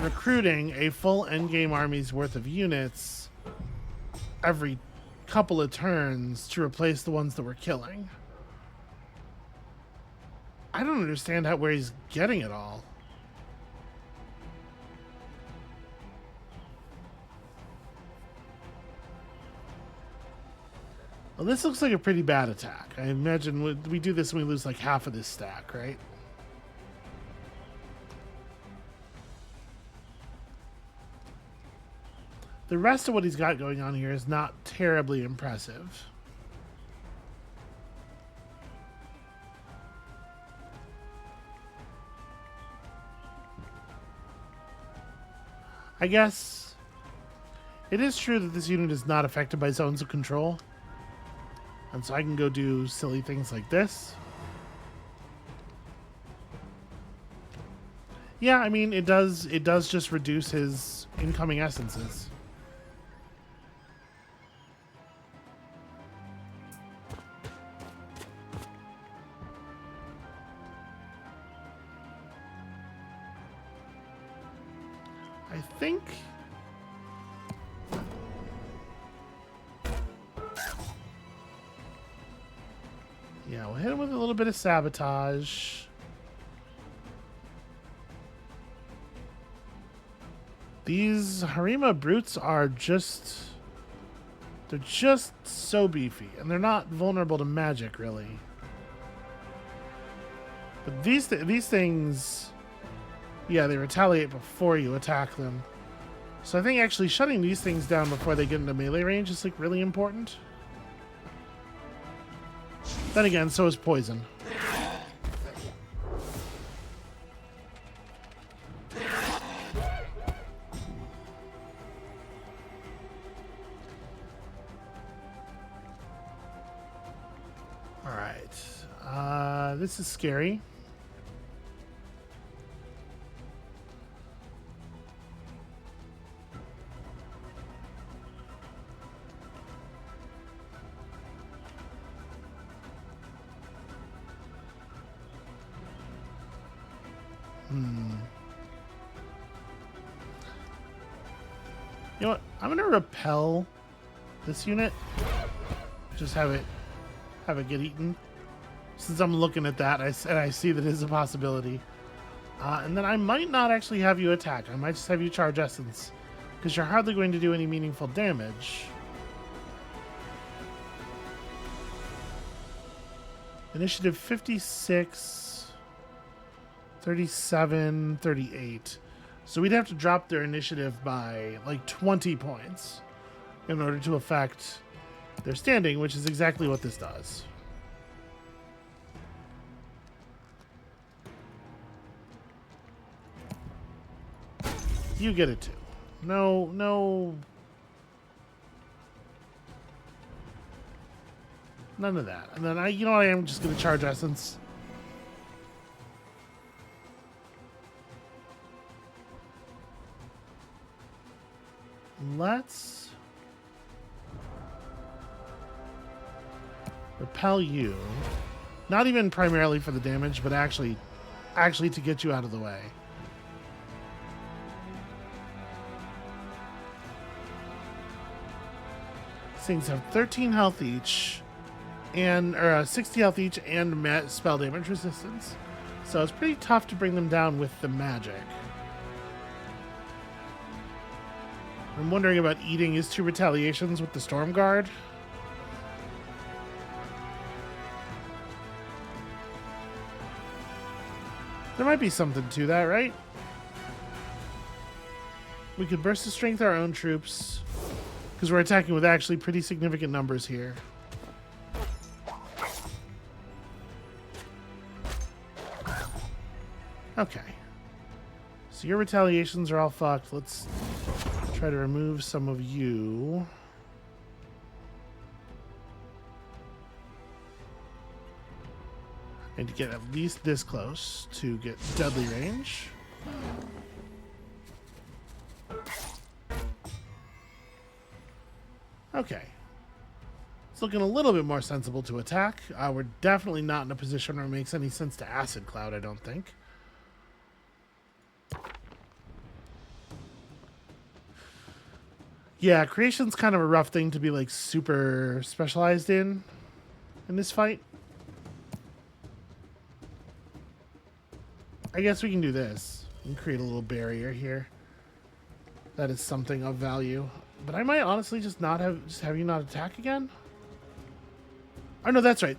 A: recruiting a full endgame army's worth of units every couple of turns to replace the ones that we're killing. I don't understand where he's getting it all. Well, this looks like a pretty bad attack. I imagine we do this and we lose like half of this stack, right? The rest of what he's got going on here is not terribly impressive. I guess it is true that this unit is not affected by zones of control. And so I can go do silly things like this. Yeah, I mean, it does just reduce his incoming essences. I think... yeah, we'll hit him with a little bit of sabotage. These Harima brutes are just... they're just so beefy. And they're not vulnerable to magic, really. But these things... yeah, they retaliate before you attack them. So I think actually shutting these things down before they get into melee range is like really important. Then again, so is poison. All right. This is scary. You know what? I'm gonna repel this unit. Just have it get eaten. Since I'm looking at that, I see that is a possibility. And then I might not actually have you attack. I might just have you charge essence, because you're hardly going to do any meaningful damage. Initiative 56, 37, 38. So we'd have to drop their initiative by like 20 points in order to affect their standing, which is exactly what this does. You get it too. No. None of that. And then you know what, I am just going to charge essence. Let's repel you. Not even primarily for the damage, but actually to get you out of the way. These things have 13 health each, and 60 health each, and spell damage resistance. So it's pretty tough to bring them down with the magic. I'm wondering about eating his 2 retaliations with the Storm Guard. There might be something to that, right? We could burst to strength our own troops, because we're attacking with actually pretty significant numbers here. Okay. So your retaliations are all fucked. Let's try to remove some of you. And to get at least this close to get deadly range. Okay. It's looking a little bit more sensible to attack. We're definitely not in a position where it makes any sense to Acid Cloud, I don't think. Yeah, creation's kind of a rough thing to be like super specialized in this fight. I guess we can do this and create a little barrier here. That is something of value. But I might honestly just have you not attack again. Oh no, that's right.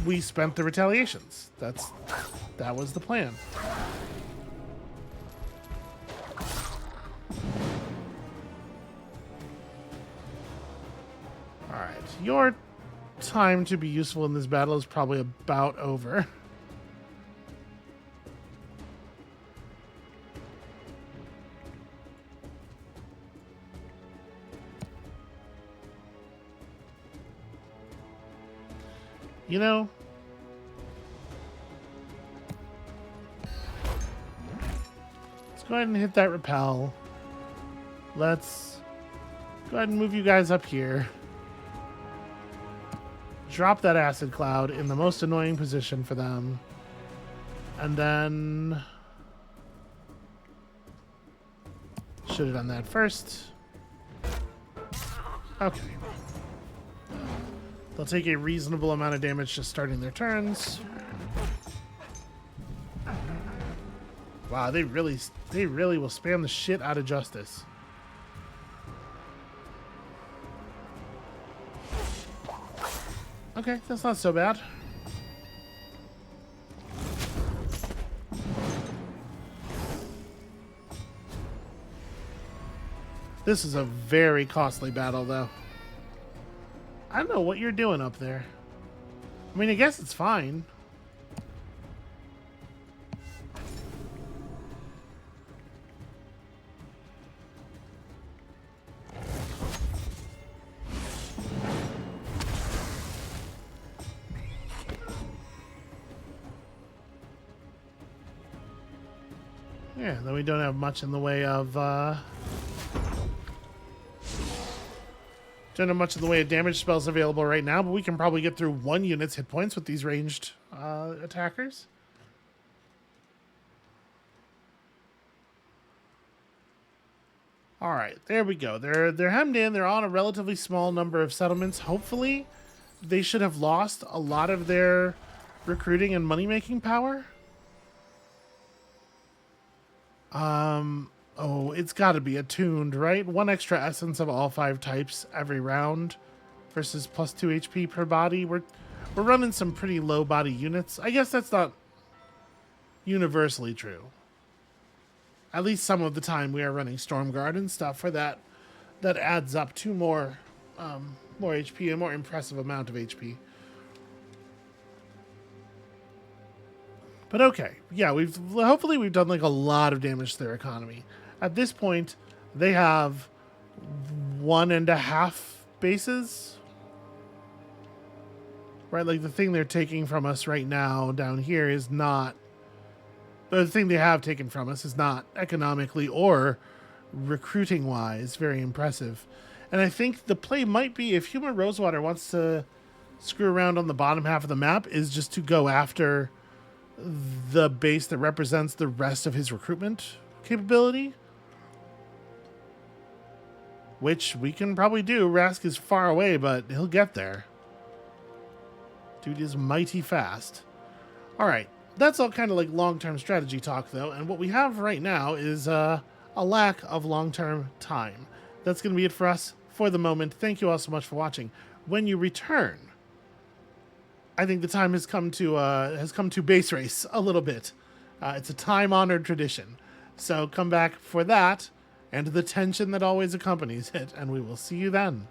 A: We spent the retaliations. That was the plan. All right, your time to be useful in this battle is probably about over. You know, let's go ahead and hit that repel. Let's go ahead and move you guys up here. Drop that acid cloud in the most annoying position for them. And then should have done that first. Okay. They'll take a reasonable amount of damage just starting their turns. Wow, they really will spam the shit out of justice. Okay, that's not so bad. This is a very costly battle, though. I don't know what you're doing up there. I mean, I guess it's fine. Yeah, then we don't have much in the way of don't have much in the way of damage spells available right now, but we can probably get through one unit's hit points with these ranged attackers. All right, there we go. They're hemmed in. They're on a relatively small number of settlements. Hopefully, they should have lost a lot of their recruiting and money-making power. Oh, it's got to be attuned, right? One extra essence of all 5 types every round versus plus 2 HP per body. We're running some pretty low body units. I guess that's not universally true. At least some of the time we are running Stormguard and stuff for that. That adds up to more HP, a more impressive amount of HP. But okay, yeah, hopefully we've done like a lot of damage to their economy. At this point, they have 1.5 bases. Right, like the thing they're taking from us right now down here is not... The thing they have taken from us is not economically or recruiting-wise very impressive. And I think the play might be, if Human Rosewater wants to screw around on the bottom half of the map, is just to go after the base that represents the rest of his recruitment capability, which we can probably do. Rask is far away, but he'll get there. Dude is mighty fast. All right, that's all kind of like long-term strategy talk, though, and what we have right now is a lack of long-term time. That's going to be it for us for the moment. Thank you all so much for watching. When you return, I think the time has come to base race a little bit. It's a time-honored tradition. So come back for that and the tension that always accompanies it, and we will see you then.